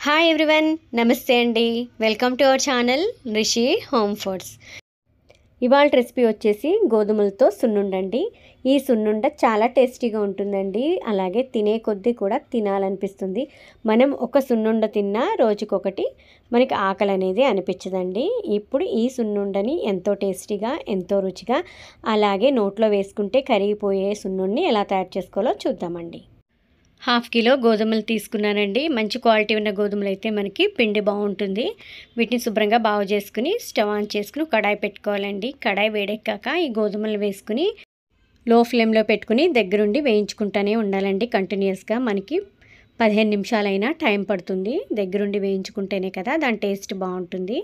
Hi everyone, నమస్తే అండి. Welcome to our channel Rishi home foods. ఇవాళ రెసిపీ వచ్చేసి గోధుమలతో సున్నుండండి. ఈ సున్నుండ చాలా టేస్టీగా ఉంటుందండి. అలాగే తినే కొద్దీ కూడా తినాలనిపిస్తుంది. మనం ఒక సున్నుండ తిన్నా రోజుకొకటి మనకి ఆకలి అనేది అనిపించదండి. ఇప్పుడు ఈ సున్నుండని ఎంతో టేస్టీగా, ఎంతో రుచిగా, అలాగే నోట్లో వేసుకుంటే కరిగిపోయే సున్నుండిని ఎలా తయారు చేసుకోవాలో చూద్దామండి. 1/2 కిలో గోధుమలు తీసుకున్నానండి. మంచి క్వాలిటీ ఉన్న గోధుమలు అయితే మనకి పిండి బాగుంటుంది. వీటిని శుభ్రంగా బాగు చేసుకుని స్టవ్ ఆన్ చేసుకుని కడాయి పెట్టుకోవాలండి. కడాయి వేడెక్కాక ఈ గోధుమలు వేసుకుని లో ఫ్లేమ్లో పెట్టుకుని దగ్గరుండి వేయించుకుంటూనే ఉండాలండి. కంటిన్యూస్గా మనకి 15 నిమిషాలైనా టైం పడుతుంది. దగ్గరుండి వేయించుకుంటేనే కదా దాని టేస్ట్ బాగుంటుంది.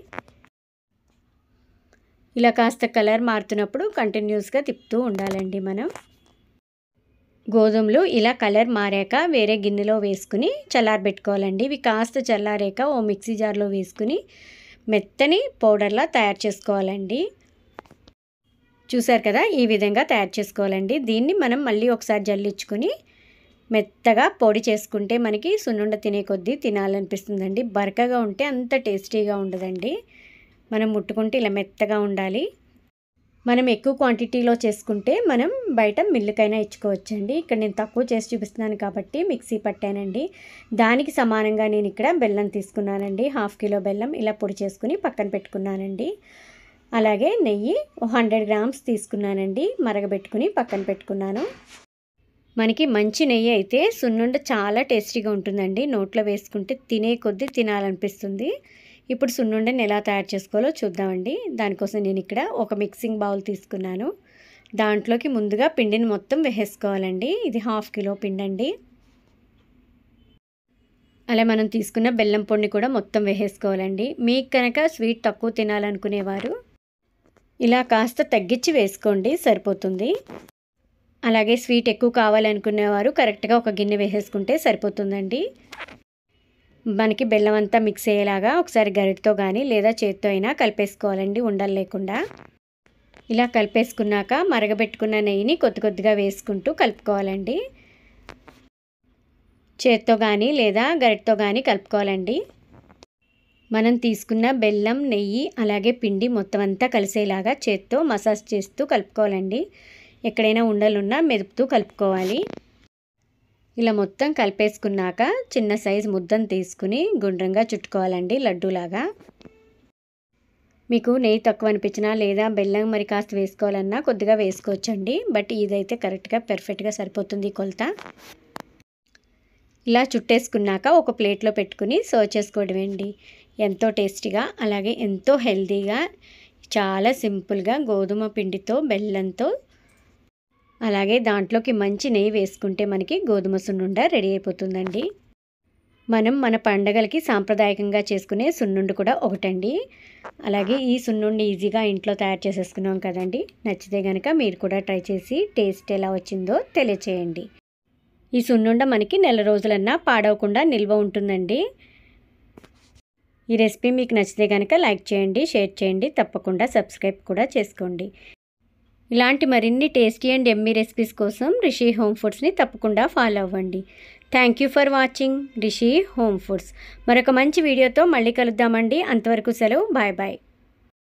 ఇలా కాస్త కలర్ మారుతున్నప్పుడు కంటిన్యూస్గా తిప్పుతూ ఉండాలండి. మనం గోధుమలు ఇలా కలర్ మారాక వేరే గిన్నెలో వేసుకుని చల్లారబెట్టుకోవాలండి. ఇవి కాస్త చల్లారాక ఓ మిక్సీ జార్లో వేసుకుని మెత్తని పౌడర్లా తయారు చేసుకోవాలండి. చూసారు కదా, ఈ విధంగా తయారు చేసుకోవాలండి. దీన్ని మనం మళ్ళీ ఒకసారి జల్లించుకొని మెత్తగా పొడి చేసుకుంటే మనకి సున్నుండ తినే కొద్దీ తినాలనిపిస్తుందండి. బరకగా ఉంటే అంత టేస్టీగా ఉండదండి. మనం ముట్టుకుంటే ఇలా మెత్తగా ఉండాలి. మనం ఎక్కువ క్వాంటిటీలో చేసుకుంటే మనం బయట మిల్లుకైనా ఇచ్చుకోవచ్చండి. ఇక్కడ నేను తక్కువ చేసి చూపిస్తున్నాను కాబట్టి మిక్సీ పట్టానండి. దానికి సమానంగా నేను ఇక్కడ బెల్లం తీసుకున్నానండి. 1/2 కిలో బెల్లం ఇలా పొడి చేసుకుని పక్కన పెట్టుకున్నానండి. అలాగే నెయ్యి 100 గ్రామ్స్ తీసుకున్నానండి. మరగబెట్టుకుని పక్కన పెట్టుకున్నాను. మనకి మంచి నెయ్యి అయితే సున్నుండ చాలా టేస్టీగా ఉంటుందండి. నోట్లో వేసుకుంటే తినే కొద్దీ తినాలనిపిస్తుంది. ఇప్పుడు సున్నుండని ఎలా తయారు చేసుకోవాలో చూద్దామండి. దానికోసం నేను ఇక్కడ ఒక మిక్సింగ్ బౌల్ తీసుకున్నాను. దాంట్లోకి ముందుగా పిండిని మొత్తం వేసేసుకోవాలండి. ఇది 1/2 కిలో పిండి అండి. అలా మనం తీసుకున్న బెల్లం పొడిని కూడా మొత్తం వేసేసుకోవాలండి. మీకు కనుక స్వీట్ తక్కువ తినాలనుకునేవారు ఇలా కాస్త తగ్గించి వేసుకోండి, సరిపోతుంది. అలాగే స్వీట్ ఎక్కువ కావాలనుకునేవారు కరెక్ట్గా ఒక గిన్నె వేసేసుకుంటే సరిపోతుందండి. మనకి బెల్లం అంతా మిక్స్ అయ్యేలాగా ఒకసారి గరిటతో కానీ లేదా చేత్తో అయినా కలిపేసుకోవాలండి, ఉండలు లేకుండా. ఇలా కలిపేసుకున్నాక మరగబెట్టుకున్న నెయ్యిని కొద్ది కొద్దిగా వేసుకుంటూ కలుపుకోవాలండి. చేత్తో కానీ లేదా గరిటతో కానీ కలుపుకోవాలండి. మనం తీసుకున్న బెల్లం, నెయ్యి అలాగే పిండి మొత్తం అంతా కలిసేలాగా చేత్తో మసాజ్ చేస్తూ కలుపుకోవాలండి. ఎక్కడైనా ఉండలున్నా మెదుపుతూ కలుపుకోవాలి. ఇలా మొత్తం కలిపేసుకున్నాక చిన్న సైజు ముద్దను తీసుకుని గుండ్రంగా చుట్టుకోవాలండి, లడ్డూలాగా. మీకు నెయ్యి తక్కువ అనిపించినా లేదా బెల్లం మరి కాస్త వేసుకోవాలన్నా కొద్దిగా వేసుకోవచ్చండి. బట్ ఇదైతే కరెక్ట్గా పర్ఫెక్ట్గా సరిపోతుంది కొలత. ఇలా చుట్టేసుకున్నాక ఒక ప్లేట్లో పెట్టుకుని సర్వ్ చేసుకోవడమేండి. ఎంతో టేస్టీగా అలాగే ఎంతో హెల్తీగా, చాలా సింపుల్గా గోధుమ పిండితో బెల్లంతో అలాగే దాంట్లోకి మంచి నెయ్యి వేసుకుంటే మనకి గోధుమ సున్నుండ రెడీ అయిపోతుందండి. మనం మన పండగలకి సాంప్రదాయకంగా చేసుకునే సున్నుండు కూడా ఒకటండి. అలాగే ఈ సున్నుండి ఈజీగా ఇంట్లో తయారు చేసేసుకున్నాం కదండి. నచ్చితే కనుక మీరు కూడా ట్రై చేసి టేస్ట్ ఎలా వచ్చిందో తెలియచేయండి. ఈ సున్నుండ మనకి నెల రోజులన్నా పాడవకుండా నిల్వ ఉంటుందండి. ఈ రెసిపీ మీకు నచ్చితే కనుక లైక్ చేయండి, షేర్ చేయండి, తప్పకుండా సబ్స్క్రైబ్ కూడా చేసుకోండి. ఇలాంటి మరిన్ని టేస్టీ అండ్ యమ్మీ రెసిపీస్ కోసం రిషి హోమ్ ఫుడ్స్ని తప్పకుండా ఫాలో అవ్వండి. Thank you for watching Rishi home foods. మరొక మంచి వీడియోతో మళ్ళీ కలుద్దామండి. అంతవరకు సెలవు. Bye bye.